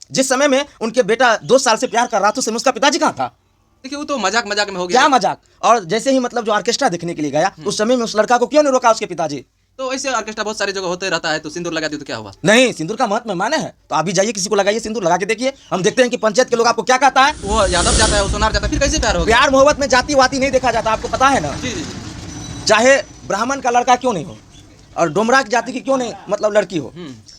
जिस समय में उनके बेटा 2 साल से प्यार कर रहा था उस समय उसका पिताजी कहाँ था? देखिए वो तो मजाक मजाक में हो गया। क्या मजाक? और जैसे ही मतलब जो ऑर्केस्ट्रा देखने के लिए गया उस समय में उस लड़का को क्यों नहीं रोका उसके पिताजी? तो ऐसे ऑर्केस्ट्रा बहुत सारी जगह होते रहता है, तो सिंदूर लगा दी तो क्या हुआ? नहीं, सिंदूर का महत्व माने है तो आप भी जाइए, किसी को लगाइए, सिंदूर लगा के देखिए। हम देखते हैं कि पंचायत के लोग आपको क्या कहता है। वो यादव जाता है, वो सोनार जाता है, फिर कैसे प्यार हो गया? प्यार मोहब्बत में जाति वाती नहीं देखा जाता, आपको पता है ना। जी जी जी। चाहे ब्राह्मण का लड़का क्यों नहीं हो और डोमरा की जाति की क्यों नहीं मतलब लड़की हो,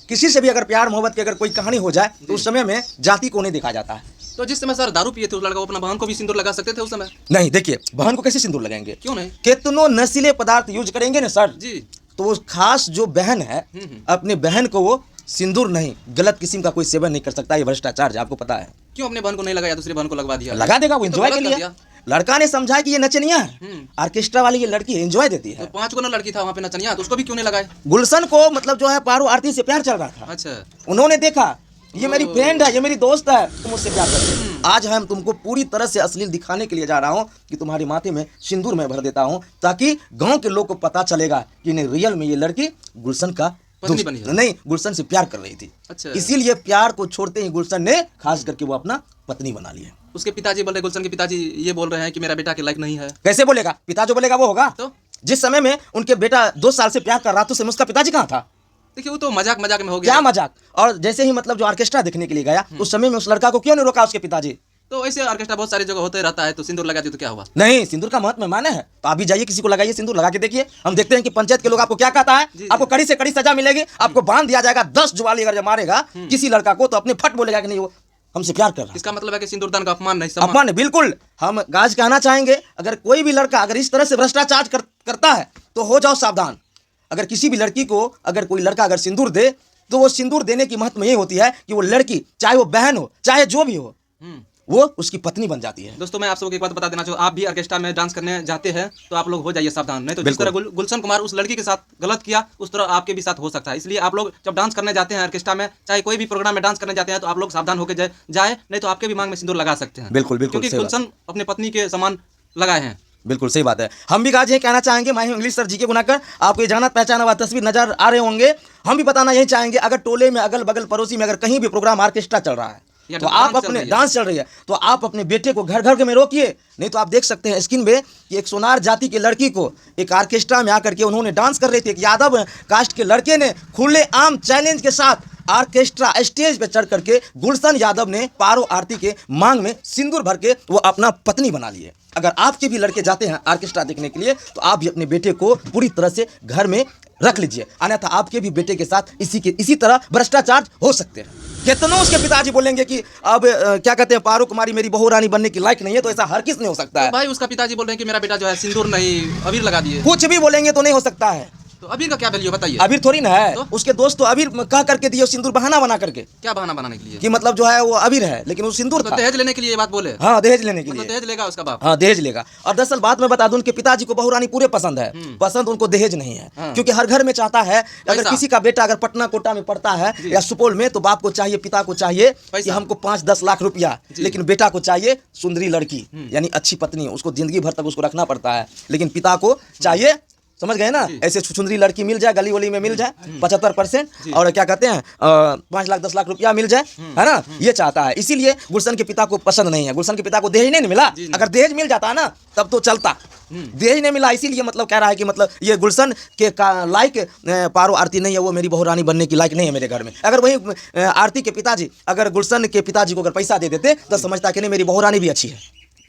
किसी से भी अगर प्यार मोहब्बत की अगर कोई कहानी हो जाए तो उस समय में जाति को नहीं देखा जाता है। तो जिस समय सर दारू पिए थे उस लड़का, वो अपना बहन को भी सिंदूर लगा सकते थे उस समय? नहीं, देखिए बहन को कैसे सिंदूर लगाएंगे? क्यों नहीं? कितनों नशीले पदार्थ यूज करेंगे ना सर जी। तो वो खास जो बहन है अपने बहन को वो सिंदूर नहीं, गलत किस्म का कोई सेवन नहीं कर सकता। ये भ्रष्टाचार है, आपको पता है। क्यों अपने बहन को नहीं लगाया, दूसरी बहन को लगवा दिया? लगा देगा वो तो एंजॉय गलत के कर लिए। दिया। लड़का ने समझा कि ये नचनिया है, ऑर्केस्ट्रा वाली ये लड़की एंजॉय देती तो है। 5 गुना लड़की था वहाँ पे नचनिया, तो उसको भी क्यों नहीं लगाए? गुलशन को मतलब जो है पारो आरती से प्यार चल रहा था। अच्छा। उन्होंने देखा ये मेरी फ्रेंड है, ये मेरी दोस्त है, तुम मुझसे प्यार करते। आज हम तुमको पूरी तरह से अश्लील दिखाने के लिए जा रहा हूँ कि तुम्हारे माथे में सिंदूर मैं भर देता हूँ ताकि गांव के लोग को पता चलेगा कि नहीं रियल में ये लड़की गुलशन का पत्नी बनी है। नहीं, गुलशन से प्यार कर रही थी। अच्छा। इसीलिए प्यार को छोड़ते ही गुलशन ने खास करके वो अपना पत्नी बना लिया। उसके पिताजी बोल रहे, गुलशन के पिताजी ये बोल रहे हैं कि मेरा बेटा के लायक नहीं है। कैसे बोलेगा? पिता जो बोलेगा वो होगा। तो जिस समय में उनके बेटा 2 साल से प्यार कर रहा था उस समय उसका पिताजी कहाँ था? देखिए वो तो मजाक मजाक में हो गया। क्या मजाक? और जैसे ही मतलब जो ऑर्केस्ट्रा देखने के लिए गया उस समय में उस लड़का को क्यों नहीं रोका उसके पिताजी? तो ऐसे ऑर्केस्ट्रा बहुत सारी जगह होते रहता है, तो सिंदूर लगा दी तो क्या हुआ? नहीं, सिंदूर का महत्व माने है तो आप भी जाइए, किसी को लगाइए, सिंदूर लगा के देखिए। हम देखते हैं कि पंचायत के लोग आपको क्या कहता है। आपको कड़ी से कड़ी सजा मिलेगी, आपको बांध दिया जाएगा। 10 जुआली अगर मारेगा किसी लड़का को तो अपने फट बोलेगा कि नहीं वो हमसे प्यार कर रहा है। इसका मतलब है कि सिंदूरदान का अपमान नहीं, सम्मान। अपमान बिल्कुल। हम गाज कहना चाहेंगे अगर कोई भी लड़का अगर इस तरह से भ्रष्टाचार करता है तो हो जाओ सावधान। अगर किसी भी लड़की को अगर कोई लड़का अगर सिंदूर दे तो वो सिंदूर देने की महत्व ये होती है कि वो लड़की चाहे वो बहन हो चाहे जो भी हो वो उसकी पत्नी बन जाती है। दोस्तों मैं आप सबको एक बात बता देना चाहूँ, आप भी ऑर्केस्ट्रा में डांस करने जाते हैं तो आप लोग हो जाइए सावधान, नहीं तो जिस तरह गुलशन कुमार उस लड़की के साथ गलत किया उस तरह आपके भी साथ हो सकता है। इसलिए आप लोग जब डांस करने जाते हैं ऑर्केस्ट्रा में, चाहे कोई भी प्रोग्राम में डांस करने जाते हैं, तो आप लोग सावधान होकर जाए, नहीं तो आपके भी मांग में सिंदूर लगा सकते हैं। बिल्कुल बिल्कुल, क्योंकि गुलशन अपने पत्नी के समान लगाए हैं। बिल्कुल सही बात है। हम भी गाज ये कहना चाहेंगे, मैं इंग्लिश सर जी के गुनाकर आपको ये जाना पहचाना हुआ तस्वीर नजर आ रहे होंगे। हम भी बताना यही चाहेंगे अगर टोले में अगल बगल पड़ोसी में अगर कहीं भी प्रोग्राम ऑर्केस्ट्रा चल रहा है तो आप अपने डांस चल रही है तो आप अपने बेटे को घर घर में रोकिए। नहीं तो आप देख सकते हैं स्क्रीन पे कि एक सोनार जाति की लड़की को एक ऑर्केस्ट्रा में आकर के उन्होंने डांस कर रही थी। एक यादव कास्ट के लड़के ने खुले आम चैलेंज के साथ ऑर्केस्ट्रा स्टेज पे चढ़ करके गुलशन यादव ने पारो आरती के मांग में सिंदूर भर के वो अपना पत्नी बना लिए। अगर आपके भी लड़के जाते हैं ऑर्केस्ट्रा देखने के लिए तो आप भी अपने बेटे को पूरी तरह से घर में रख लीजिए, अन्यथा आपके भी बेटे के साथ इसी तरह भ्रष्टाचार हो सकते हैं। कितनों उसके पिताजी बोलेंगे कि अब क्या कहते हैं पारो कुमारी मेरी बहू रानी बनने की लायक नहीं है, तो ऐसा हर किस नहीं हो सकता है। तो भाई उसका पिताजी बोल रहे हैं कि मेरा बेटा जो है सिंदूर नहीं अबीर लगा दिए। कुछ भी बोलेंगे तो नहीं हो सकता है। तो अबीर का क्या वैल्यू बताइए? अबीर थोड़ी ना है तो? उसके दोस्त तो अबीर कह करके दिए सिंदूर बहाना बना करके। क्या बहाना बनाने के लिए? कि मतलब जो है वो अबीर है लेकिन वो सिंदूर तो था। दहेज लेने के लिए ये बात बोले? हाँ, दहेज लेने के मतलब लिए। दहेज लेगा उसका बाप? हाँ, दहेज लेगा। और दरअसल बात मैं बता दूं उनके पिताजी को बहू रानी पूरे पसंद है, पसंद उनको दहेज नहीं है। क्योंकि हर घर में चाहता है अगर किसी का बेटा अगर पटना कोटा में पढ़ता है या सुपौल में तो बाप को चाहिए, पिता को चाहिए कि हमको 5-10 लाख रुपया, लेकिन बेटा को चाहिए सुंदरी लड़की यानी अच्छी पत्नी, उसको जिंदगी भर तक उसको रखना पड़ता है। लेकिन पिता को चाहिए, समझ गए ना, ऐसे सुंदरी लड़की मिल जाए, गली वली में मिल जाए 75% और क्या कहते हैं 5 लाख 10 लाख रुपया मिल जाए, है ना, ये चाहता है। इसीलिए गुलशन के पिता को पसंद नहीं है। गुलशन के पिता को दहेज नहीं मिला, अगर दहेज मिल जाता ना तब तो चलता, दहेज नहीं मिला इसीलिए मतलब कह रहा है कि मतलब ये गुलशन के लायक पारो आरती नहीं है, वो मेरी बहू रानी बनने की लायक नहीं है मेरे घर में। अगर वही आरती के पिताजी अगर गुलशन के पिताजी को अगर पैसा दे देते तो समझता कि नहीं मेरी बहू रानी भी अच्छी है।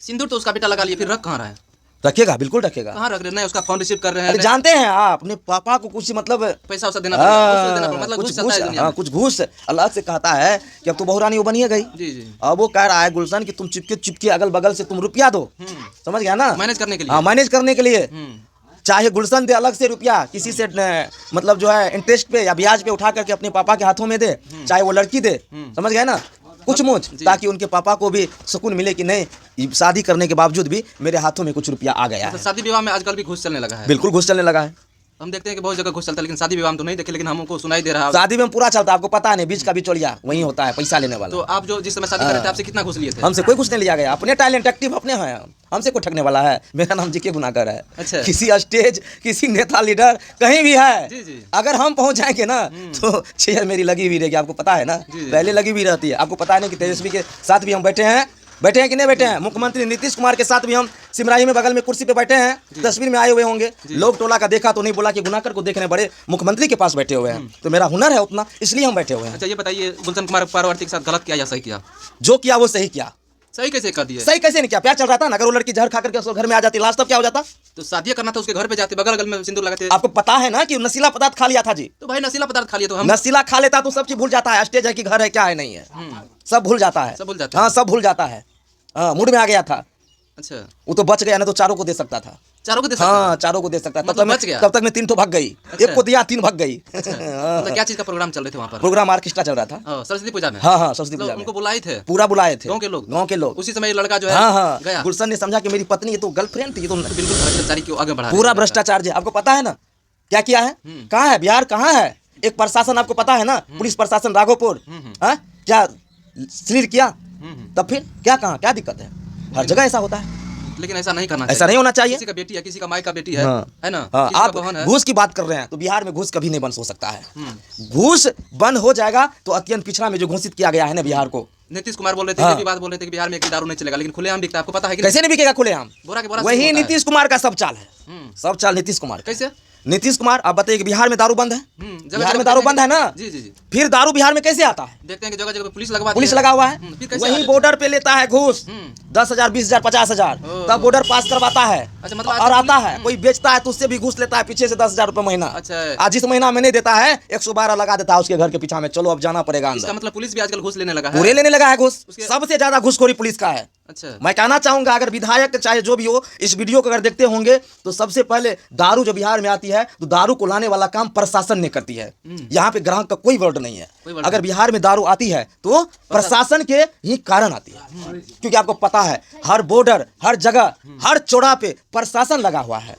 सिंदूर तो उसका बेटा लगा लिए, फिर रख कहाँ रहा है? रखेगा, बिल्कुल रखेगा। कहाँ रख रहे हैं? उसका फोन रिसीव कर रहे हैं। अरे जानते हैं आप अपने पापा को कुछ मतलब पैसा उसा देना पड़ेगा, मतलब कुछ घूस, कुछ घूस अलग से कहता है कि अब तो बहू रानी वो बनी है गई। जी जी। अब वो कह रहा है गुलशन कि तुम चिपके अगल बगल से तुम रुपया दो, समझ गया ना, मैनेज करने के लिए। हाँ, मैनेज करने के लिए। चाहे गुलशन दे अलग से रुपया किसी से मतलब जो है इंटरेस्ट पे या ब्याज पे उठा करके अपने पापा के हाथों में दे, चाहे वो लड़की दे, समझ गए ना, कुछ मुझ, ताकि उनके पापा को भी सुकून मिले कि नहीं शादी करने के बावजूद भी मेरे हाथों में कुछ रुपया आ गया है। शादी विवाह में आजकल भी घूस चलने लगा है। बिल्कुल घूस चलने लगा है। हम देखते हैं कि बहुत जगह घुस चलता है, लेकिन शादी विवाह में तो नहीं देखे, लेकिन हमको सुनाई दे रहा है। शादी में पूरा चलता है, आपको पता नहीं, बीच का बिचौलिया वही होता है, पैसा लेने वाला। तो आप जो जिस समय शादी कर रहे थे, आपसे कितना घुस लिए थे? हमसे कोई कुछ नहीं लिया गया, अपने टैलेंट एक्टिव अपने हैं, हमसे कोई ठगने वाला है। मेरा नाम जीके गुनाकर है। अच्छा। किसी स्टेज, किसी नेता लीडर कहीं भी है, जी, जी। अगर हम पहुंच जाएंगे ना तो चेयर मेरी लगी हुई रहेगी, आपको पता है ना, जी। पहले लगी हुई रहती है। आपको पता है ना कि तेजस्वी के साथ भी हम बैठे हैं कि नहीं बैठे हैं, मुख्यमंत्री नीतीश कुमार के साथ भी हम सिमराही में बगल में कुर्सी पे बैठे हैं, तस्वीर में आए हुए होंगे। लोग टोला का देखा तो नहीं बोला कि गुनाकर को देखने बड़े मुख्यमंत्री के पास बैठे हुए हैं, तो मेरा हुनर है उतना, इसलिए हम बैठे हुए हैं। अच्छा, ये बताइए, गुलशन कुमार पारवर्ती के साथ गलत किया या सही किया? जो किया वो सही किया। सही कैसे कर दिए? सही कैसे नहीं किया? प्यार चल रहा था ना, अगर वो लड़की जहर खा करके उसको घर में आ जाती, लास्ट तब क्या हो जाता? तो शादी करना था, उसके घर पे जाते, बगल बगल में सिंदूर लगाते। आपको पता है ना कि नशीला पदार्थ खा लिया था जी। तो भाई नशीला पदार्थ खा लिया तो हम नशीला खा लेता तो सब चीज भूल जाता है, स्टेज है कि घर है, क्या है नहीं है, सब भूल जाता है। सब भूल जाता है। हाँ, सब भूल जाता है। हाँ, मूड में आ गया था। अच्छा, वो तो बच गया ना, तो चारों को दे सकता था। चारों को दे सकते हाँ, चारों को दे सकता था। मतलब बच गया। तब तक में 3 तो भाग गई, अच्छा। एक को दिया 3 भाग गई। मतलब क्या चीज का प्रोग्राम चल रहे थे वहाँ पर? प्रोग्राम ऑर्केस्ट्रा चल रहा था। सरस्वती पूजा में? हाँ हाँ, सरस्वती मतलब पूजा में उनको बुलाए थे? पूरा बुलाए थे, गाँव के लोग? गाँव के लोग। उसी समय ये लड़का जो है हाँ हाँ, गया? गुलशन ने समझा कि मेरी पत्नी, ये तो गर्लफ्रेंड थी, ये तो बिल्कुल भ्रष्टाचारी को आगे बढ़ा पूरा रहे हैं। भ्रष्टाचार जी। आपको पता है ना क्या किया है? कहाँ है बिहार, कहाँ है एक प्रशासन, आपको पता है ना, पुलिस प्रशासन राघोपुर, हाँ, क्या श्लील किया? तब फिर क्या, कहाँ क्या दिक्कत है? हर जगह ऐसा होता है, लेकिन ऐसा नहीं करना ऐसा नहीं होना चाहिए। किसी का बेटी है, किसी का माई का बेटी है, हाँ। है ना, हाँ, किसी का आप बहन है। घूस की बात कर रहे हैं, तो बिहार में घूस कभी नहीं बंद हो सकता है। घूस बंद हो जाएगा तो अत्यंत पिछड़ा में जो घोषित किया गया है ना बिहार को। नीतीश कुमार बोल रहे थे, हाँ। ये भी बात बोल रहे थे कि बिहार में एक भी दारू नहीं चलेगा, लेकिन खुलेआम बिकता है, आपको पता है कि कैसे नहीं बिकेगा खुलेआम? बोरा के बोरा वही होता है। नीतीश कुमार का सब चाल है, हम्म। सब चाल नीतीश कुमार का। कैसे? नीतीश कुमार, आप बताइए कि बिहार में दारू बंद है, जगह बिहार जगह में दारू देखते बंद है ना, हैं कि- जी जी जी, फिर दारू बिहार में कैसे आता है? देखते हैं कि जगह जगह पे पुलिस लगवा पुलिस दी है। लगा हुआ है, फिर कैसे आ वही रहे? बॉर्डर पे लेता है घूस, हम्म। 10,000, 20,000, 50,000, ओह। तब बॉर्डर पास करवाता है। अच्छा, मतलब और आज आता पुलिस- है, कोई बेचता है तो उससे भी घूस लेता है पीछे से 10,000 रुपये महीना। अच्छा। आज जिस महीना में नहीं देता है 112 लगा देता है उसके घर के पीछा में, चलो अब जाना पड़ेगा इसका अंदर। मतलब पुलिस भी आजकल घूस लेने लगा है। पूरे लेने लगा है घूस, उसके- सबसे ज्यादा घूसखोरी पुलिस का है। अच्छा, मैं कहना चाहूंगा, अगर विधायक चाहे जो भी हो, इस वीडियो को अगर देखते होंगे तो सबसे पहले दारू जो बिहार में आती है तो दारू को लाने वाला काम प्रशासन ने करती है। यहाँ पे ग्राहक का कोई वर्ड नहीं है। कोई वर्ड अगर बिहार में दारू आती है तो प्रशासन के ही कारण आती है, क्योंकि आपको पता है हर बॉर्डर, हर जगह, हर चौड़ा पे प्रशासन लगा हुआ है।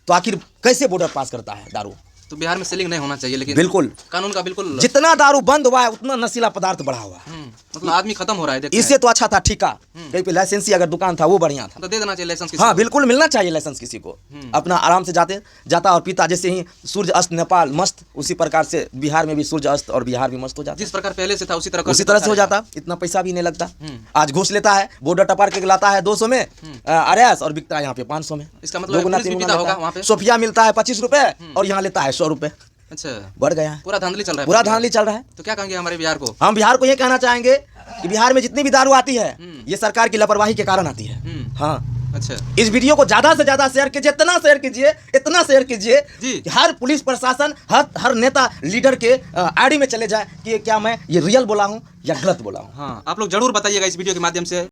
तो आखिर कैसे बॉर्डर पास करता है दारू? तो बिहार में सेलिंग नहीं होना चाहिए, लेकिन बिल्कुल, कानून का बिल्कुल जितना दारू बंद हुआ है उतना नशीला पदार्थ बढ़ा हुआ है। मतलब आदमी खत्म हो रहा है। देखते इससे तो अच्छा था ठिका, कहीं पे लाइसेंसी अगर दुकान था वो बढ़िया था। हैं। तो दे देना चाहिए लाइसेंस किसी हाँ को। बिल्कुल, मिलना चाहिए लाइसेंस किसी को, अपना आराम से जाता और पीता। जैसे ही सूर्य अस्त नेपाल मस्त, उसी प्रकार से बिहार में भी सूर्य अस्त और बिहार भी मस्त हो जाता, जिस प्रकार पहले से था उसी तरह उसी तरह से हो जाता। इतना पैसा भी नहीं लगता। आज घूस लेता है, बॉर्डर टपार के लाता है 200 में अरेस, और बिकता है यहाँ पे 500 में। इसका मतलब दोगुना पुलिस भी तीन पीता गुना होगा लेता है। वहाँ पे। सोफिया मिलता है 25 रुपए और यहाँ लेता है 100 रुपए, अच्छा, बढ़ गया है, पूरा धांधली चल रहा है। पूरा धांधली चल रहा है। तो क्या कहेंगे हमारे बिहार को? हम बिहार को ये कहना चाहेंगे कि बिहार में जितनी भी दारू आती है ये सरकार की लापरवाही के कारण आती है। हाँ, अच्छा, इस वीडियो को ज्यादा से ज्यादा शेयर कीजिए, इतना शेयर कीजिए, इतना शेयर कीजिए जी। कि हर पुलिस प्रशासन, हर नेता लीडर के आईडी में चले जाए कि क्या मैं ये रियल बोला हूँ या गलत बोला हूँ। हाँ, आप लोग जरूर बताइएगा इस वीडियो के माध्यम से।